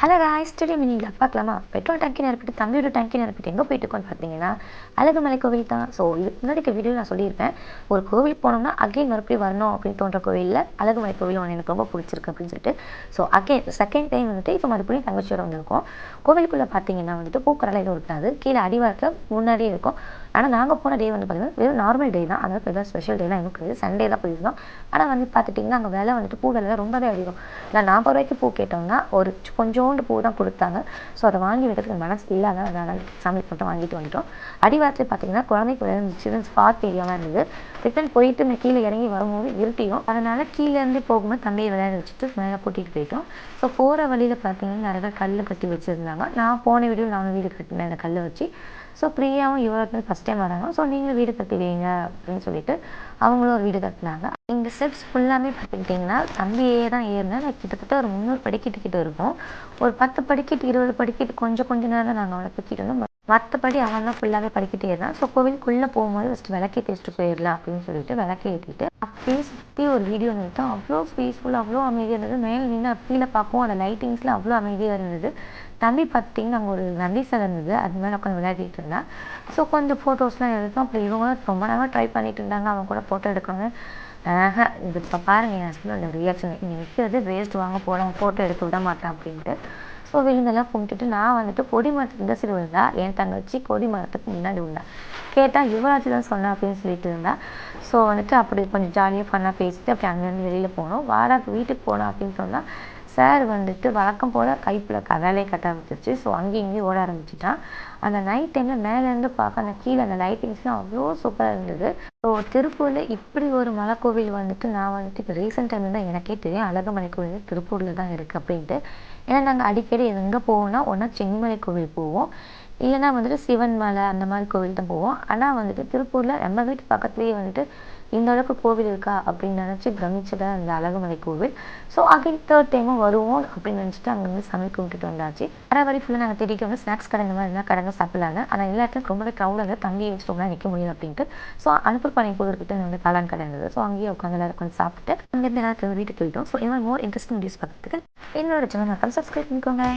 Hello guys, today மினியில் பார்க்கலாமா? Petrol டேங்கி நிரப்பிட்டு தம்பியோட டேங்கி நிரப்பிட்டு எங்கே போயிட்டுருக்கோன்னு பார்த்தீங்கன்னா அழகுமலை கோவில் தான். ஸோ இதுக்கு முன்னாடி வீடியோ நான் சொல்லியிருப்பேன், ஒரு கோவில் போனோம்னா அகைன் மறுபடியும் வரணும் அப்படின்னு தோன்ற கோவிலில் அழகுமலை கோவில் ஒன்று எனக்கு ரொம்ப பிடிச்சிருக்கு அப்படின்னு சொல்லிட்டு ஸோ அகைன் செகண்ட் டைம் வந்துட்டு இப்போ மறுபடியும் தங்கச்சியோட வந்திருக்கோம். கோவிலுக்குள்ளே பார்த்தீங்கன்னா வந்துட்டு பூக்கடலை எதுவும் இருக்காது, கீழே அடிவாரத்தில் முன்னாடியே இருக்கும். ஆனால் நாங்கள் போன டே வந்து பார்த்தீங்கன்னா வெறும் நார்மல் டே தான், அதனால் எதாவது ஸ்பெஷல் டேலாம் எதுவும் கிடையாது, சண்டே தான் போயிருந்தோம். ஆனால் வந்து பார்த்துட்டிங்கன்னா அங்கே விலை வந்துட்டு பூ விலை ரொம்பவே அதிகம். நான் 40 ரூபாய்க்கு பூ கேட்டோம்னா ஒரு கொஞ்சோண்டு பூ தான் கொடுத்தாங்க. ஸோ அதை வாங்கி வைக்கிறதுக்கு மனசு இல்லாத அதனால் சாமி மட்டும் வாங்கிட்டு வந்துட்டோம். அடிவாரத்தில் பார்த்தீங்கன்னா குழந்தைக்கு சில்ட்ரன்ஸ் பார்க் ஏரியாலாம் இருந்தது. ரிட்டன் போயிட்டு கீழே இறங்கி வரும்போது இருட்டியும், அதனால் கீழேருந்து போகும்போது தண்ணியை விளையாட வச்சுட்டு மேலே கூட்டிகிட்டு போயிட்டோம். ஸோ போகிற வழியில் பார்த்தீங்கன்னா நிறைய பேர் கல் கட்டி வச்சுருந்தாங்க. நான் போன வீடியோவில் நானும் வீடு கட்டினேன் அந்த கல்லை வச்சு. ஸோ பிரியாவும் இவருக்கு ஃபஸ்ட் டைம் வராங்க, ஸோ நீங்களும் வீடு கட்டுவீங்க அப்படின்னு சொல்லிட்டு அவங்களும் ஒரு வீடு கட்டினாங்க. இந்த ஸ்டெப்ஸ் ஃபுல்லாமே பார்த்துக்கிட்டிங்கன்னா தம்பியே தான் ஏறினேன். நான் கிட்டத்தட்ட ஒரு 300 படிக்கட்டுக்கிட்ட இருக்கும். ஒரு 10 படிக்கட்டு 20 படிக்கட்டு கொஞ்சம் நேரம் தான் நாங்கள் அவனை தூக்கிட்டு இருந்தோம். மற்றபடி அவன் தான் ஃபுல்லாகவே படிக்கட்டு ஏறினான். ஸோ கோவிலுக்குள்ளே போகும்போது ஃபஸ்ட்டு விளக்கே தேய்ச்சிட்டு போயிடலாம் அப்படின்னு சொல்லிட்டு விளக்கே ஏற்றிட்டு அப்படியே சுற்றி ஒரு வீடியோ நிறுத்தோம். அவ்வளோ பீஸ்ஃபுல்லாக அவ்வளோ அமைதியாக இருந்தது. மேலே நின்று கீழே பார்க்கவும் அந்த லைட்டிங்ஸில் அவ்வளோ அமைதியாக இருந்தது. தம்பி பார்த்திங்கன்னா அங்கே ஒரு நந்தி சிலை இருந்தது, அது மேலே உட்காந்து விளையாடிட்டு இருந்தான். ஸோ கொஞ்சம் ஃபோட்டோஸ்லாம் எடுத்தோம். அப்புறம் இவங்களும் ரொம்ப நேரம் ட்ரை பண்ணிட்டு இருந்தாங்க அவன் கூட ஃபோட்டோ எடுக்கணும்னு. இது இப்போ பாருங்கள் என் ஹஸ்பண்டோட ரியாக்ஷன், இங்கே நிற்கிறது வேஸ்ட், வாங்க போகலாம், ஃபோட்டோ எடுக்க விட மாட்டேன் அப்படின்ட்டு. ஸோ விழுந்தெல்லாம் கும்பிட்டுட்டு நான் வந்துட்டு கொடி மரத்துக்கு இந்த சைடு விழுந்தா, என் தங்கச்சி கொடி மரத்துக்கு முன்னாடி விழுந்தா. கேட்டால் யுவராஜ் தான் சொன்னேன் அப்படின்னு சொல்லிட்டு இருந்தா. ஸோ வந்துட்டு அப்படி கொஞ்சம் ஜாலியாக ஃபன்னாக பேசிட்டு அப்படி அங்கேருந்து வெளியில் போனோம். வாராக்கு வீட்டுக்கு போனோம் அப்படின்னு சொன்னால் சார் வந்துட்டு வழக்கம் போல் கைப்பில் வேலையை கட்ட ஆரம்பிச்சிருச்சு. ஸோ அங்கேயும் இங்கேயும் ஓட ஆரம்பிச்சிட்டான். அந்த நைட் டைமில் மேலேருந்து பார்க்க அந்த கீழே அந்த லைட்டிங்ஸ்லாம் அவ்வளோ சூப்பராக இருந்தது. ஸோ திருப்பூரில் இப்படி ஒரு மலை கோவில் வந்துட்டு நான் வந்துட்டு இப்போ ரீசெண்ட் டைமில் தான் எனக்கே தெரியும் அழகுமலை கோவில் திருப்பூரில் தான் இருக்குது அப்படின்ட்டு. ஏன்னா நாங்கள் அடிக்கடி எங்கே போவோம்னா ஒன்றா சென்னிமலை கோவில் போவோம், இல்லைனா வந்துட்டு சிவன் மலை அந்த மாதிரி கோவில் தான் போவோம். ஆனால் வந்துட்டு திருப்பூரில் நம்ம வீட்டு பக்கத்துலேயே வந்துட்டு இந்த அளவுக்கு கோவில் இருக்கா அப்படின்னு நினச்சி பிரமிச்சத அந்த அழகுமலை கோவில். ஸோ அகைன் தேர்ட் டைமும் வருவோம் அப்படின்னு நினச்சிட்டு அங்கேருந்து சாமி கும்பிட்டுட்டு வந்தாச்சு. வர வரி ஃபுல்லாக நாங்கள் தேடிட்டு வந்து ஸ்நாக்ஸ் கடை இந்த மாதிரி இருந்தால் கடைங்க சாப்பிடலாங்க. ஆனால் எல்லா இடத்துலையும் ரொம்பவே க்ரௌடாக இருந்தது, தண்ணியை வச்சு ரொம்ப நிற்க முடியும் அப்படின்ட்டு. ஸோ அனுப்பூர் பாளையம் கோவில்கிட்ட வந்து காளான் கடை இருந்தது. ஸோ அங்கேயே உட்காந்து எல்லாரும் உட்காந்து சாப்பிட்டு அங்கேருந்து எல்லாரும் வீட்டுக்கு போயிட்டோம். ஸோ இந்த மாதிரி மோர் இன்ட்ரெஸ்டிங் வீடியோஸ் பார்க்கறதுக்கு என்னோட சேனல் சப்ஸ்கிரைப் பண்ணிக்கோங்க.